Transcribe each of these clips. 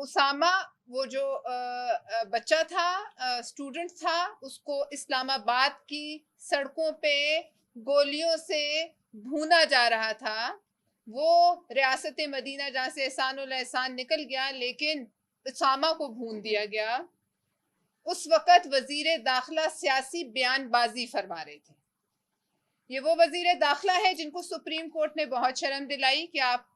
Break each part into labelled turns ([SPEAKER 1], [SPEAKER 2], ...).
[SPEAKER 1] اسامہ وہ جو بچہ تھا، اسٹوڈنٹ تھا، اس کو اسلام آباد کی سڑکوں پہ گولیوں سے بھونا جا رہا تھا. وہ ریاست مدینہ جہاں سے احسان الاحسان نکل گیا، لیکن اسامہ کو بھون دیا گیا. اس وقت وزیر داخلہ سیاسی بیان بازی فرما رہے تھے. یہ وہ وزیر داخلہ ہے جن کو سپریم کورٹ نے بہت شرم دلائی کہ آپ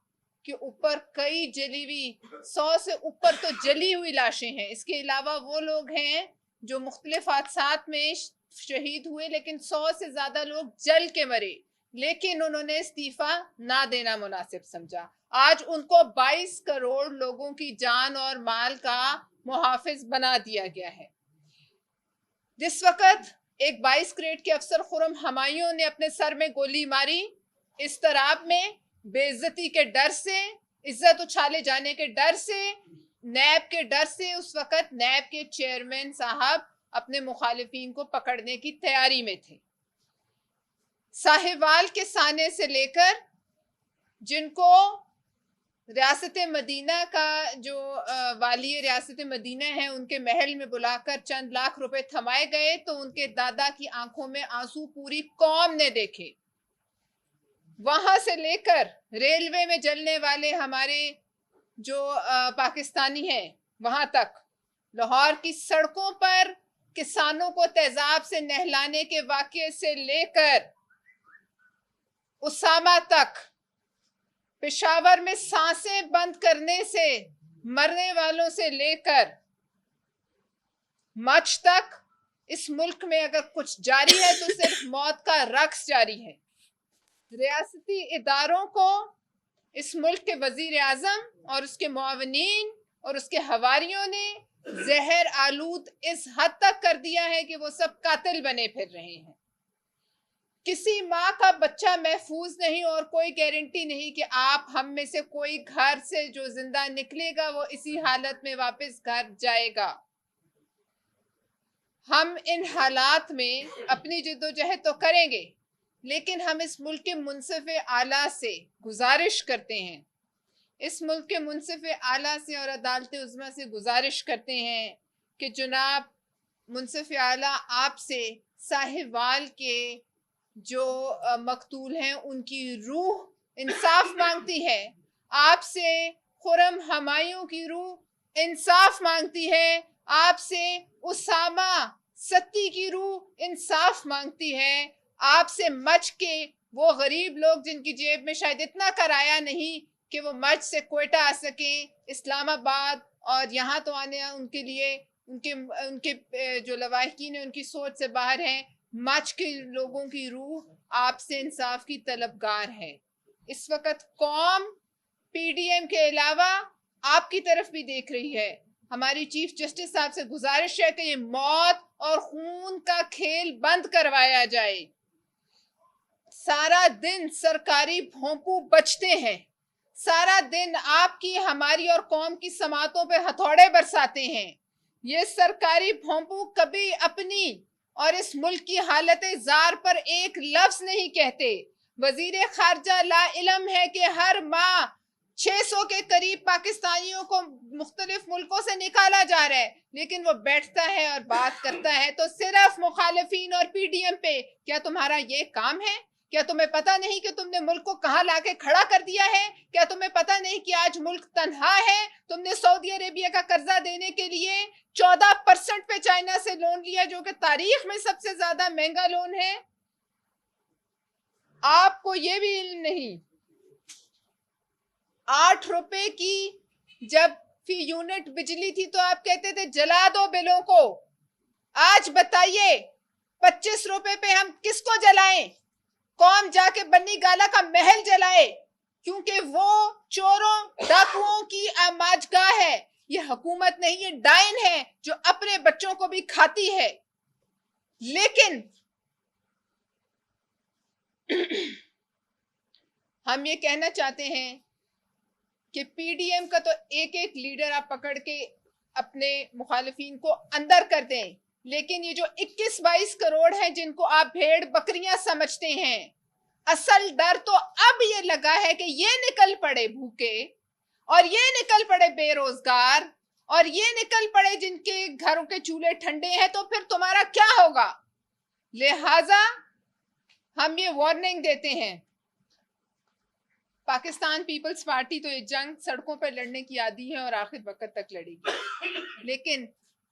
[SPEAKER 1] کے اوپر کئی جلی ہوئی 100 سے اوپر تو جلی ہوئی لاشیں ہیں. اس کے علاوہ وہ لوگ ہیں جو مختلف حادثات میں شہید ہوئے، لیکن 100 سے زیادہ لوگ جل کے مرے، لیکن انہوں نے استعفیٰ نہ دینا مناسب سمجھا. آج ان کو 22 کروڑ لوگوں کی جان اور مال کا محافظ بنا دیا گیا ہے. جس وقت ایک 22 گریڈ کے افسر خرم ہمایوں نے اپنے سر میں گولی ماری، اضطراب میں، بے عزتی کے ڈر سے، عزت اچھالے جانے کے ڈر سے، نیب کے ڈر سے، اس وقت نیب کے چیئرمین صاحب اپنے مخالفین کو پکڑنے کی تیاری میں تھے. ساہیوال کے سانے سے لے کر جن کو ریاست مدینہ کا جو والی ریاست مدینہ ہے ان کے محل میں بلا کر چند لاکھ روپے تھمائے گئے، تو ان کے دادا کی آنکھوں میں آنسو پوری قوم نے دیکھے. وہاں سے لے کر ریلوے میں جلنے والے ہمارے جو پاکستانی ہیں وہاں تک، لاہور کی سڑکوں پر کسانوں کو تیزاب سے نہلانے کے واقعے سے لے کر اسامہ تک، پشاور میں سانسیں بند کرنے سے مرنے والوں سے لے کر مچھ تک، اس ملک میں اگر کچھ جاری ہے تو صرف موت کا رقص جاری ہے. ریاستی اداروں کو اس ملک کے وزیر اعظم اور اس کے معاونین اور اس کے حواریوں نے زہر آلود اس حد تک کر دیا ہے کہ وہ سب قاتل بنے پھر رہے ہیں. کسی ماں کا بچہ محفوظ نہیں، اور کوئی گارنٹی نہیں کہ آپ ہم میں سے کوئی گھر سے جو زندہ نکلے گا وہ اسی حالت میں واپس گھر جائے گا. ہم ان حالات میں اپنی جدوجہد تو کریں گے، لیکن ہم اس ملک کے منصف اعلیٰ سے گزارش کرتے ہیں، اس ملک کے منصف اعلیٰ سے اور عدالت عظمیٰ سے گزارش کرتے ہیں کہ جناب منصف اعلیٰ آپ سے ساہیوال کے جو مقتول ہیں ان کی روح انصاف مانگتی ہے، آپ سے خرم ہمایوں کی روح انصاف مانگتی ہے، آپ سے اسامہ ستی کی روح انصاف مانگتی ہے، آپ سے مچھ کے وہ غریب لوگ جن کی جیب میں شاید اتنا کرایہ نہیں کہ وہ مچھ سے کوئٹہ آ سکیں، اسلام آباد، اور یہاں تو آنے ان کے لیے ان کے جو لواحقین ہیں ان کی سوچ سے باہر ہیں. مچھ کے لوگوں کی روح آپ سے انصاف کی طلبگار ہے. اس وقت قوم پی ڈی ایم کے علاوہ آپ کی طرف بھی دیکھ رہی ہے. ہماری چیف جسٹس صاحب سے گزارش ہے کہ یہ موت اور خون کا کھیل بند کروایا جائے. سارا دن سرکاری بھونپو بچتے ہیں، سارا دن آپ کی، ہماری اور قوم کی سماعتوں پہ ہتھوڑے برساتے ہیں. یہ سرکاری بھونپو کبھی اپنی اور اس ملک کی حالت زار پر ایک لفظ نہیں کہتے. وزیر خارجہ لا علم ہے کہ ہر ماہ 600 کے قریب پاکستانیوں کو مختلف ملکوں سے نکالا جا رہا ہے، لیکن وہ بیٹھتا ہے اور بات کرتا ہے تو صرف مخالفین اور پی ڈی ایم پہ. کیا تمہارا یہ کام ہے؟ کیا تمہیں پتہ نہیں کہ تم نے ملک کو کہاں لا کے کھڑا کر دیا ہے؟ کیا تمہیں پتہ نہیں کہ آج ملک تنہا ہے؟ تم نے سعودی عربیہ کا قرضہ دینے کے لیے 14% پہ چائنا سے لون لیا، جو کہ تاریخ میں سب سے زیادہ مہنگا لون ہے. آپ کو یہ بھی علم نہیں، 8 روپے کی جب فی یونٹ بجلی تھی تو آپ کہتے تھے جلا دو بلوں کو. آج بتائیے 25 روپے پہ ہم کس کو جلائیں؟ قوم جا کے بنی گالا کا محل جلائے، کیونکہ وہ چوروں ڈاکوؤں کی آماجگاہ ہے. یہ حکومت نہیں، یہ ڈائن ہے جو اپنے بچوں کو بھی کھاتی ہے. لیکن ہم یہ کہنا چاہتے ہیں کہ پی ڈی ایم کا تو ایک ایک لیڈر آپ پکڑ کے اپنے مخالفین کو اندر کر دیں، لیکن یہ جو 21-22 کروڑ ہیں جن کو آپ بھیڑ بکریاں سمجھتے ہیں، اصل ڈر تو اب یہ لگا ہے کہ یہ نکل پڑے بھوکے اور یہ نکل پڑے بے روزگار اور یہ نکل پڑے جن کے گھروں کے چولہے ٹھنڈے ہیں, تو پھر تمہارا کیا ہوگا؟ لہذا ہم یہ وارننگ دیتے ہیں. پاکستان پیپلز پارٹی تو یہ جنگ سڑکوں پر لڑنے کی عادی ہے اور آخر وقت تک لڑے گی, لیکن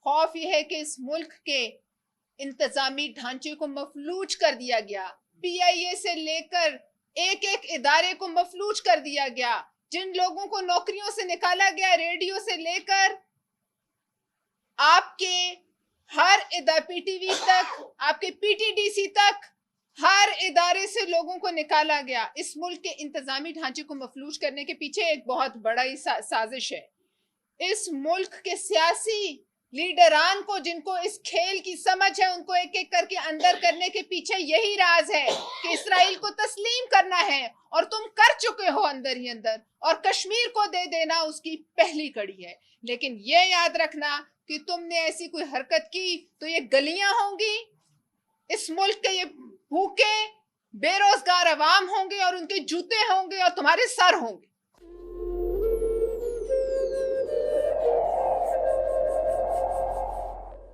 [SPEAKER 1] خوف یہ ہے کہ اس ملک کے انتظامی ڈھانچے کو مفلوج کر دیا گیا, پی آئی اے سے لے کر ایک ایک ادارے کو مفلوج کر دیا گیا, جن لوگوں کو نوکریوں سے نکالا گیا, ریڈیو سے لے کر آپ کے ہر پی ٹی وی تک, آپ کے پی ٹی ڈی سی تک, ہر ادارے سے لوگوں کو نکالا گیا. اس ملک کے انتظامی ڈھانچے کو مفلوج کرنے کے پیچھے ایک بہت بڑا ہی سازش ہے. اس ملک کے سیاسی لیڈران کو, جن کو اس کھیل کی سمجھ ہے, ان کو ایک ایک کر کے اندر کرنے کے پیچھے یہی راز ہے کہ اسرائیل کو تسلیم کرنا ہے, اور تم کر چکے ہو اندر ہی اندر, اور کشمیر کو دے دینا اس کی پہلی کڑی ہے. لیکن یہ یاد رکھنا کہ تم نے ایسی کوئی حرکت کی تو یہ گلیاں ہوں گی, اس ملک کے یہ بھوکے بے روزگار عوام ہوں گے, اور ان کے جوتے ہوں گے, اور تمہارے سر ہوں گے.